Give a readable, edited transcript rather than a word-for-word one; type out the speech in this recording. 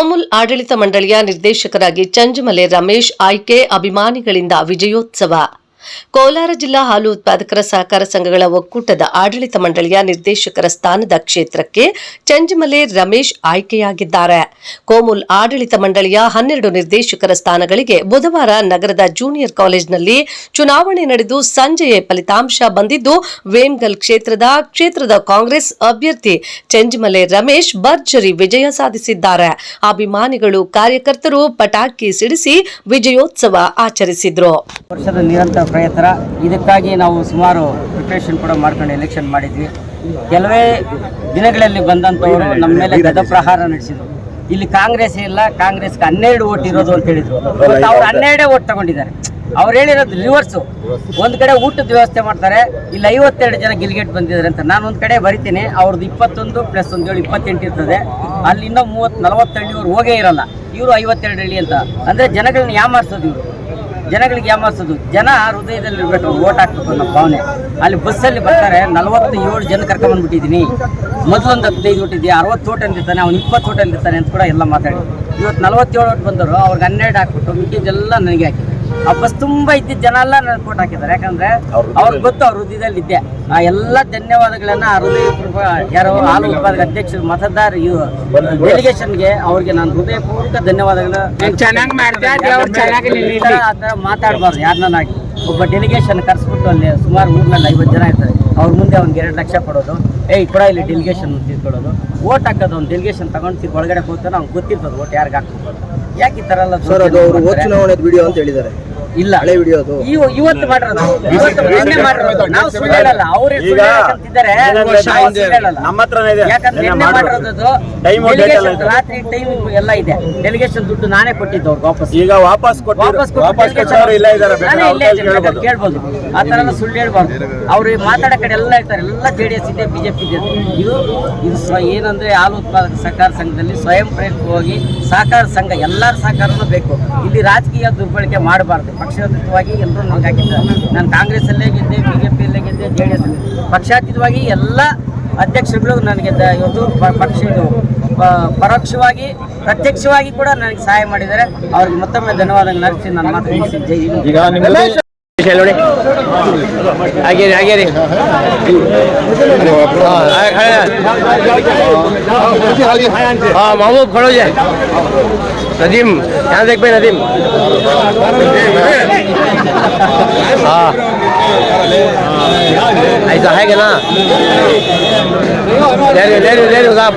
ಕೋಮುಲ್ ಆಡಳಿತ ಮಂಡಳಿಯ ನಿರ್ದೇಶಕರಾಗಿ ಚಂಜಮಲೆ ರಮೇಶ್ ಆಯ್ಕೆ ಅಭಿಮಾನಿಗಳಿಂದ ವಿಜಯೋತ್ಸವ. ಕೋಲಾರ ಜಿಲ್ಲಾ ಹಾಲು ಉತ್ಪಾದಕರ ಸಹಕಾರ ಸಂಘಗಳ ಒಕ್ಕೂಟದ ಆಡಳಿತ ಮಂಡಳಿಯ ನಿರ್ದೇಶಕರ ಸ್ಥಾನದ ಕ್ಷೇತ್ರಕ್ಕೆ ಚಂಜಮಲೆ ರಮೇಶ್ ಆಯ್ಕೆಯಾಗಿದ್ದಾರೆ. ಕೋಮುಲ್ ಆಡಳಿತ ಮಂಡಳಿಯ 12 ನಿರ್ದೇಶಕರ ಸ್ಥಾನಗಳಿಗೆ ಬುಧವಾರ ನಗರದ ಜೂನಿಯರ್ ಕಾಲೇಜಿನಲ್ಲಿ ಚುನಾವಣೆ ನಡೆದು ಸಂಜೆಯೇ ಫಲಿತಾಂಶ ಬಂದಿದ್ದು, ವೇಮ್ಗಲ್ ಕ್ಷೇತ್ರದ ಕಾಂಗ್ರೆಸ್ ಅಭ್ಯರ್ಥಿ ಚಂಜಮಲೆ ರಮೇಶ್ ಭರ್ಜರಿ ವಿಜಯ ಸಾಧಿಸಿದ್ದಾರೆ. ಅಭಿಮಾನಿಗಳು, ಕಾರ್ಯಕರ್ತರು ಪಟಾಕಿ ಸಿಡಿಸಿ ವಿಜಯೋತ್ಸವ ಆಚರಿಸಿದ್ರು. ಪ್ರಯತ್ನ ಇದಕ್ಕಾಗಿ ನಾವು ಸುಮಾರು ಪ್ರಿಪರೇಷನ್ ಕೂಡ ಮಾಡ್ಕೊಂಡು ಎಲೆಕ್ಷನ್ ಮಾಡಿದ್ವಿ. ಕೆಲವೇ ದಿನಗಳಲ್ಲಿ ಬಂದಂಥವರು ನಮ್ಮ ಮೇಲೆ ಗದಪ್ರಹಾರ ನಡೆಸಿದ್ರು. ಇಲ್ಲಿ ಕಾಂಗ್ರೆಸ್ ಇಲ್ಲ, ಕಾಂಗ್ರೆಸ್ಗೆ 12 ಓಟ್ ಇರೋದು ಅಂತ ಹೇಳಿದ್ರು. ಅವ್ರು 12 ಓಟ್ ತಗೊಂಡಿದ್ದಾರೆ. ಅವ್ರು ಹೇಳಿರೋದು ರಿವರ್ಸು. ಒಂದು ಕಡೆ ಊಟದ ವ್ಯವಸ್ಥೆ ಮಾಡ್ತಾರೆ, ಇಲ್ಲಿ 52 ಜನ ಗಿಲ್ಗೇಟ್ ಬಂದಿದ್ದಾರೆ ಅಂತ. ನಾನು ಒಂದು ಕಡೆ ಬರಿತೀನಿ, ಅವ್ರದ್ದು 21 + 1 28 ಇರ್ತದೆ. ಅಲ್ಲಿ ಇನ್ನೂ 40-40 ಹಳ್ಳಿಯವ್ರು ಹೋಗೇ ಇರಲ್ಲ. ಇವರು 52 ಹಳ್ಳಿ ಅಂತ ಅಂದರೆ ಜನಗಳನ್ನ ಯಾಮಾರಿಸೋದು. ಇವರು ಜನಗಳಿಗೆ ಯಾಮಾರಿಸೋದು. ಜನ ಹೃದಯದಲ್ಲಿ ಇರಬೇಕು, ಓಟ್ ಹಾಕ್ಬೇಕು ಅನ್ನೋ ಭಾವನೆ. ಅಲ್ಲಿ ಬಸ್ಸಲ್ಲಿ ಬರ್ತಾರೆ, 47 ಜನ ಕರ್ಕೊಂಡ್ಬಂದ್ಬಿಟ್ಟಿದ್ದೀನಿ. ಮೊದಲೊಂದು 15 ಓಟ್ ಇದೆಯಾ, 60 ಓಟ್ ಅಂದಿರ್ತಾನೆ, ಅವ್ನು 20 ಓಟ್ ಅಂದಿರ್ತಾನೆ ಅಂತ ಕೂಡ ಎಲ್ಲ ಮಾತಾಡಿ. ಇವತ್ತು 47 ಓಟ್ ಬಂದರು, ಅವ್ರಿಗೆ 12 ಹಾಕ್ಬಿಟ್ಟು ಮಿಕ್ಕಿದ್ದೆಲ್ಲ ನನಗೆ ಹಾಕಿ. ಆ ಬಸ್ ತುಂಬ ಇದ್ದಿದ್ದ ಜನ ಎಲ್ಲ ನನಗೆ ಓಟ್ ಹಾಕಿದ್ದಾರೆ. ಯಾಕಂದರೆ ಅವ್ರಿಗೆ ಗೊತ್ತು ಅವ್ರ ಹೃದಯದಲ್ಲಿ ಇದ್ದೆ. ಆ ಎಲ್ಲ ಧನ್ಯವಾದಗಳನ್ನು ಹೃದಯಪೂರ್ವಕ ಯಾರೋ ಹಾಲು ಉತ್ಪಾದಕ ಅಧ್ಯಕ್ಷರು ಮತದಾರ ಡೆಲಿಗೇಷನ್ಗೆ ಅವ್ರಿಗೆ ನಾನು ಹೃದಯಪೂರ್ವಕ ಧನ್ಯವಾದಗಳು. ಮಾತಾಡಬಾರ್ದು ಯಾರನ್ನಾಗಿ. ಒಬ್ಬ ಡೆಲಿಗೇಷನ್ ಕರೆಸ್ಬಿಟ್ಟು ಅಲ್ಲಿ ಸುಮಾರು ಊರಿನಲ್ಲಿ 50 ಜನ ಇರ್ತಾರೆ. ಅವ್ರ ಮುಂದೆ ಅವ್ನಿಗೆ 2 ಲಕ್ಷ ಕೊಡೋದು, ಕೂಡ ಇಲ್ಲಿ ಡೆಲಿಗೇಷನ್ ತಿಳ್ಕೊಳ್ಳೋದು, ಓಟ್ ಹಾಕೋದು. ಅವ್ನು ಡೆಲಿಗೇಷನ್ ತಗೊಂಡು ಒಳಗಡೆ ಹೋಗ್ತಾನೆ, ಅವ್ನಿಗೆ ಗೊತ್ತಿರ್ತದೆ ಓಟ್ ಯಾರಿಗೆ ಹಾಕ್ಬೇಕು. ಯಾಕೆ ಈ ಥರ ಎಲ್ಲ ಚುನಾವಣೆ ವಿಡಿಯೋ ಅಂತ ಹೇಳಿದ್ದಾರೆ. ಇಲ್ಲ, ಹಳೆ ವಿಡಿಯೋ ಅದು ಇವತ್ತು ಮಾಡಿರೋದು, ನಿನ್ನೆ ಮಾಡಿರೋದು. ನಾವು ಸುಳ್ಳು ಹೇಳಲ್ಲ, ಅವ್ರು ಅಂತಿದ್ದಾರೆ. ಯಾಕಂದ್ರೆ ನಿನ್ನೆ ಮಾಡಿರೋದು ರಾತ್ರಿ ಟೈಮ್ ಎಲ್ಲ ಇದೆ. ಡೆಲಿಗೇಷನ್ ದುಡ್ಡು ನಾನೇ ಕೊಟ್ಟಿದ್ದು ಅವ್ರಿಗೆ ವಾಪಸ್ ಕೇಳ್ಬೋದು. ಆ ಥರ ಎಲ್ಲ ಸುಳ್ಳು ಹೇಳ್ಬಾರ್ದು. ಅವ್ರು ಮಾತಾಡೋ ಕಡೆ ಎಲ್ಲ ಇರ್ತಾರೆ, ಎಲ್ಲ JDS ಇದೆ, BJP ಇದೆ. ಇದು ಏನಂದ್ರೆ ಹಾಲು ಉತ್ಪಾದಕ ಸಹಕಾರ ಸಂಘದಲ್ಲಿ ಸ್ವಯಂ ಪ್ರೇರಿತವಾಗಿ ಸಹಕಾರ ಸಂಘ ಎಲ್ಲರ ಸಹಕಾರನೂ ಬೇಕು. ಇಲ್ಲಿ ರಾಜಕೀಯ ದುರ್ಬಳಕೆ ಮಾಡಬಾರ್ದು. ಪಕ್ಷಾತೀತವಾಗಿ ಎಲ್ಲರೂ ನನಗೆ ಹಾಕಿದ್ದಾರೆ. ನಾನು ಕಾಂಗ್ರೆಸ್ಸಲ್ಲೇ ಗೆದ್ದೆ, BJPಯಲ್ಲೇ ಗೆದ್ದೆ, JDS ಪಕ್ಷಾತೀತವಾಗಿ ಎಲ್ಲ ಅಧ್ಯಕ್ಷರುಗಳು ನನಗೆ ಇವತ್ತು ಪರೋಕ್ಷವಾಗಿ ಪ್ರತ್ಯಕ್ಷವಾಗಿ ಕೂಡ ನನಗೆ ಸಹಾಯ ಮಾಡಿದ್ದಾರೆ. ಅವ್ರಿಗೆ ಮತ್ತೊಮ್ಮೆ ಧನ್ಯವಾದಗಳು ಅರ್ಪಿಸಿ ನನ್ನ ಮಾತು ಮುಗಿಸಿ. ಜೈ ಹಿಂದ್. हाँ महबूब खड़ो जाए। नदीम यहाँ देख भाई, नदीम। हाँ ऐसा है क्या ना? ले लो साहब।